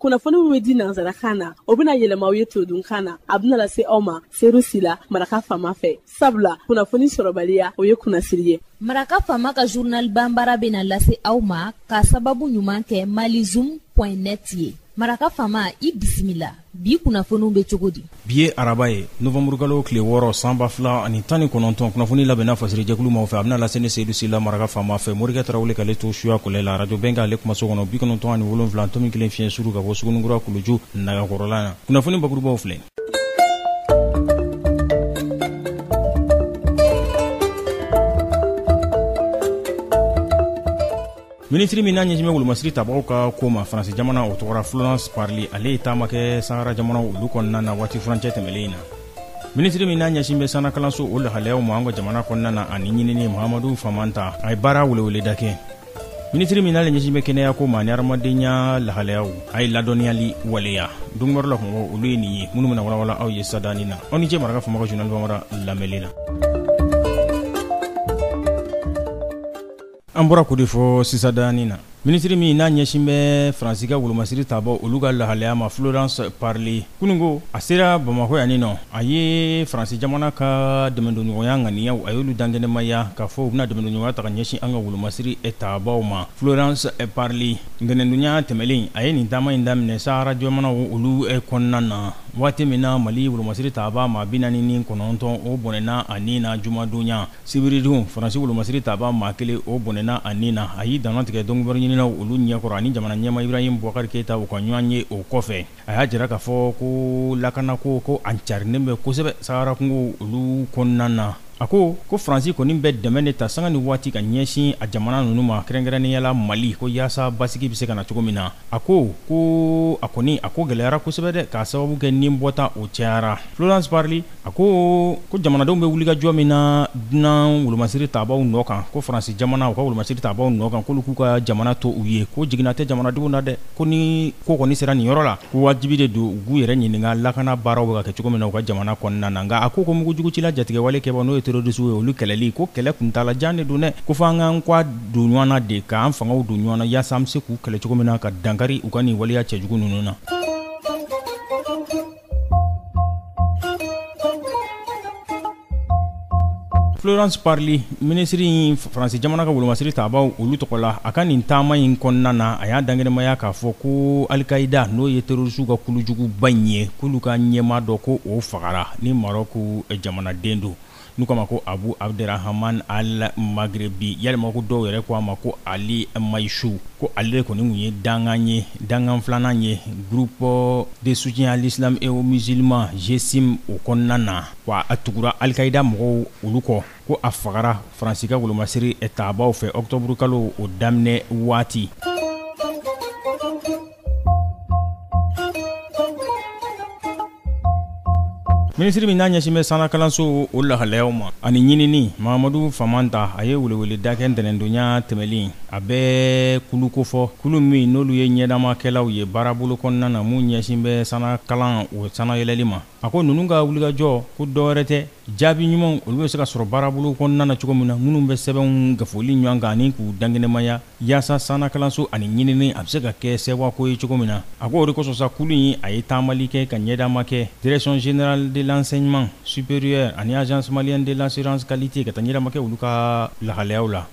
kunnafoni min bɛ di nanzarakan na o bɛna yɛlɛma aw ye todunkan na a bɛna lase aw ma serusi la maraka fama fɛ sabula kunnafoni sɔrɔbaliya o ye kunnasiri ye. Maraka fama ka journal banbara bɛna lase aw ma ka sababu ɲuman kɛ malizoom.net ye. Maraka fama i bisimila bi kunnafoniw bɛ cogo di? Bi ye araba ye novembre kalo tile 6 san 2019 kunnafoni labɛnna fasiri jɛkulu maaw fɛ a bɛna lase ne Seydou Sila maraka fama fɛ Morikɛ Tarawele k'ale to suya kɔlɛ la radio bɛn k'ale kumaso kɔnɔ 97.7 tomi kelen fiɲɛ suru ka bɔ Sugunikura Kuluju Nagakɔrɔla na kunnafoni bakurubaw filɛ. Ministri min n'a ɲɛsinbɛ wolomasiri tabaw ka ko ma Faransi jamana o tɔgɔra Florence Parly ale ye taama kɛ Sahara jamana olu kɔnɔna na waati furancɛ tɛmɛlen in na. Ministri min n'a ɲɛsinbɛ sanna kalanso o lahalayaw ma an ka jamana kɔnɔna na ani ɲinini Mahamadu Famanta a ye baara weleweleda kɛ. Ministri min n'ale ɲɛsinbɛ kɛnɛya ko ma ani hadamadenya lahalayaw a ye ladɔnniyali waleya dungɔrɔ la kɔngɔ olu ye nin ye minnu bɛna walawala aw ye sadani na aw ni cɛ maraka fama ka journal bamara lamɛnli la. An bɔra ko de fɔ sisadani na ministri min n'a ɲɛsin bɛ Faransi ka wolomasiri taabɔ olu ka lahalaya ma Florence Parly kunungo a sera Bamako yan nɔ a ye Faransi jamana ka dɛmɛdonɲɔgɔnya ŋaniyaw a y'olu dangɛnɛmaya k'a fɔ u bɛna dɛmɛdonɲɔgɔnya ta ka ɲɛsin an ka wolomasiri taabaw ma. Florence Parly ntɛnɛndonya tɛmɛlen a ye nin taama in daminɛ Sahara jamanaw olu kɔnɔna na waati min na Mali wolomasiri taaba ma 49 o bɔnɛna a nin na jumadonya sibiridon Faransi wolomasiri taaba ma kelen o bɔnɛna a nin na a y'i danɔ tigɛ dɔnkibaru ɲininaw olu ɲɛkɔrɔ ani jamana ɲɛma Ibrahim Boubacar Keita u ka ɲɔgɔn ye o kɔfɛ a y'a jira k'a fɔ ko lakanako ko an carinen bɛ kosɛbɛ Sahara kungo olu kɔnɔna na. A ko Faransi kɔni bɛ dɛmɛ de ta sanga ni waati ka ɲɛsin a jamana ninnu ma kɛrɛnkɛrɛnnenya Mali ko yaasa basigi bɛ se ka na cogo min na. A ko gɛlɛyara kosɛbɛ dɛ k'a sababu kɛ nin bɔta o cayara. Florence Parly a ko jamanadenw bɛ wuli ka jɔ min na dunan wolomasiri taabaw nɔ kan ko Faransi jamana u ka wolomasiri taabaw nɔ kan k'olu k'u ka jamana to u ye ko jiginna tɛ jamanadenw na dɛ ko ni ko kɔni sera nin yɔrɔ la ko wajibi de don u k'u yɛrɛ ɲininka lakana baaraw bɛ ka kɛ cogo min na u ka jamana kɔnɔna na nka a ko mugujugu cila jatigɛwale kɛbɔ n'o ye terroriste ye olu kɛlɛli ko kɛlɛ kuntala jan de don dɛ ko f'an k'an kwa don ɲɔgɔn na de k'an fangaw don ɲɔgɔn na yaasa an bɛ se k'u kɛlɛ cogo min na ka dankari u ka nin waleya cɛjugu ninnu na. Florence Parly ministri Faransi jamana ka wolomasiri taabaw olu tɔgɔ la a ka nin taama in kɔnɔna na a y'a dangɛnɛmaya k'a fɔ ko Al-Qaïda n'o ye terroriste ka kulujuguba in ye k'olu ka ɲɛmaa dɔ ko o fagara ni Maroc jamanaden don n'u k'a ma ko Abu Abderrahman al-Maghrebi yalima ko dɔw yɛrɛ ko a ma ko Ali Maïchou ko ale de kɔni tun ye dangan filanan ye groupe de soutien à l'islam et aux musulmans GSIM o kɔnɔna na wa a tugura Al-Qaïda mɔgɔw olu kɔ ko a fagara Faransi ka wolomasiri taabaw fɛ octobre kalo o daminɛ waati. Ministri min n'a ɲɛsin bɛ sanna kalanso o lahalayaw ma ani ɲinini Mahamadu Famanta a ye weleweleda kɛ ntɛnɛndonya tɛmɛlen a bɛ kulu kofɔ kulu min n'olu ye ɲɛdamakɛlaw ye baarabolo kɔnɔna na mun ɲɛsin bɛ sanna kalan o sanna yɛlɛli ma a ko ninnu ka wulikajɔ ko dɔwɛrɛ tɛ jaabi ɲumanw olu bɛ se ka sɔrɔ baarabolo kɔnɔna na cogo min na minnu bɛ sɛbɛnw gafoli ɲɔgɔn kan ani k'u dangɛnɛmaya yaasa sanna kalanso ani ɲinini a bɛ se ka kɛ sɛbɛnko ye cogo min na a ko o de kosɔn sa kulu in a ye taamali kɛ ka ɲɛdama kɛ direction générale de l'enseignement supérieur ani agence malienne de l'assurance qualité ka taa ɲɛdama kɛ olu ka lahalayaw la.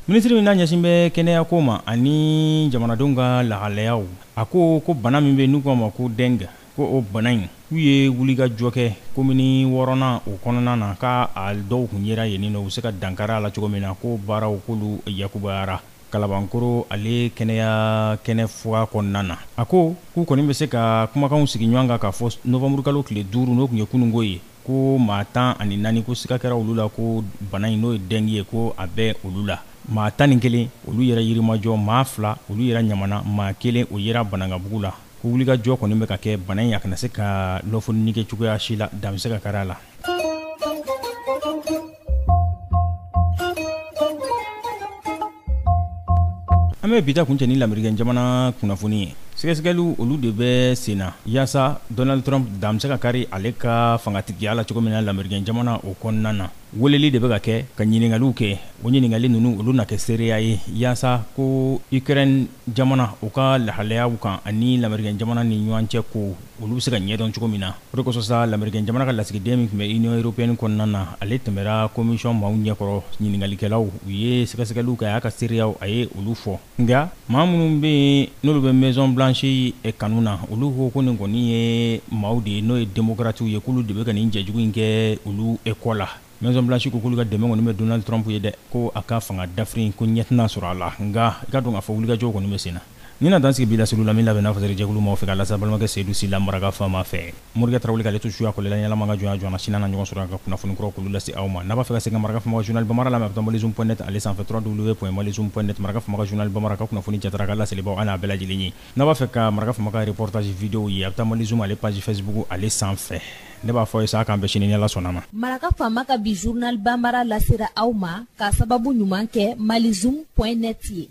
Ministri min n'a ɲɛsin bɛ kɛnɛya ko ma ani jamanadenw ka lahalayaw a ko bana min bɛ n'u k'a ma ko dengue ko o bana in k'u ye wulikajɔ kɛ komini 6nan o kɔnɔna na k'a dɔw tun yera yen nɔ u bɛ se ka dankari a la cogo min na ko baaraw k'olu yakubayara. Kalabankoro ale kɛnɛya kɛnɛfuga kɔnɔna na a ko k'u kɔni bɛ se ka kumakanw sigi ɲɔgɔn kan k'a fɔ novembre kalo tile 5 n'o tun ye kunungo ye ko maa 14 ko siga kɛra olu la ko bana in n'o ye dengue ye ko a bɛ olu la. Maa 11 olu yɛrɛ yirimajɔ maa 2 olu yɛrɛ ɲamana maa 1 o yera Banangabugu la ko wulikajɔ kɔni bɛ ka kɛ bana in a kana se ka lɔfɔnni kɛ cogoya si la dan bɛ se ka kari a la. An bɛ bita kuncɛ ni lamɛrikɛn jamana kunnafoni ye sɛgɛsɛgɛliw olu de bɛ senna yaasa Donald Trump da bɛ se ka kari ale ka fangatigiya la cogo min na lamɛrikɛn jamana o kɔnɔna na. Weleli de bɛ ka kɛ ka ɲiningaliw kɛ o ɲiningali ninnu olu na kɛ seereya ye yaasa ko Ukraine jamana o ka lahalayaw kan ani lamɛrikɛn jamana ni ɲɔgɔn cɛ ko olu bɛ se ka ɲɛdɔn cogo min na. O de kosɔn sa lamɛrikɛn jamana ka lasigiden min tun bɛ Union Européenne kɔnɔna na ale tɛmɛra commission maaw ɲɛkɔrɔ ɲiningalikɛlaw u ye sɛgɛsɛgɛliw kɛ a y'a ka seereyaw a ye olu fɔ. Nka maa minnu bɛ yen n'olu bɛ Maison Blanche kanu na olu ko nin kɔni ye maaw de ye n'o ye démocrates ye k'olu de bɛ ka nin cɛjugu in kɛ olu kɔ la. Maison Blanche ko k'olu ka dɛmɛ kɔni bɛ Donald Trump ye dɛ ko a ka fanga dafiri ko ɲɛ tɛna sɔrɔ a la nka i ka dɔn k'a fɔ wulikajɔ kɔni bɛ sen na. Ni na dan sigi bi la selu la min labɛn n'a fasɛri jɛkulu maaw fɛ ka lasa balimakɛ Seydou Sila Maraka fama fɛ Morikɛ Tarawele k'ale to suya kɔlɛla ɲɛlama ka jɔnya jɔna sina na ɲɔgɔn sɔrɔ ka kunnafoni kɔrɔ k'olu lase aw ma n'a b'a fɛ ka segin Maraka fama ka journal Bamara la mɛ a bɛ taa malizoom.net ale sanfɛ www.malizoom.net Maraka fama ka journal Bamara ka kunnafoni jatara ka laselibaw an n'a bɛɛ lajɛlen ye n'a b'a fɛ ka Maraka fama ka reportage vidéo ye a bɛ taa Malizoom ale page Facebook ale sanfɛ ne b'a fɔ ye sa k'an bɛɛ sini ni Ala sɔnna ma. Maraka fama ka bi journal Bambara lasera aw ma ka sababu ɲuman kɛ malizoom.net ye.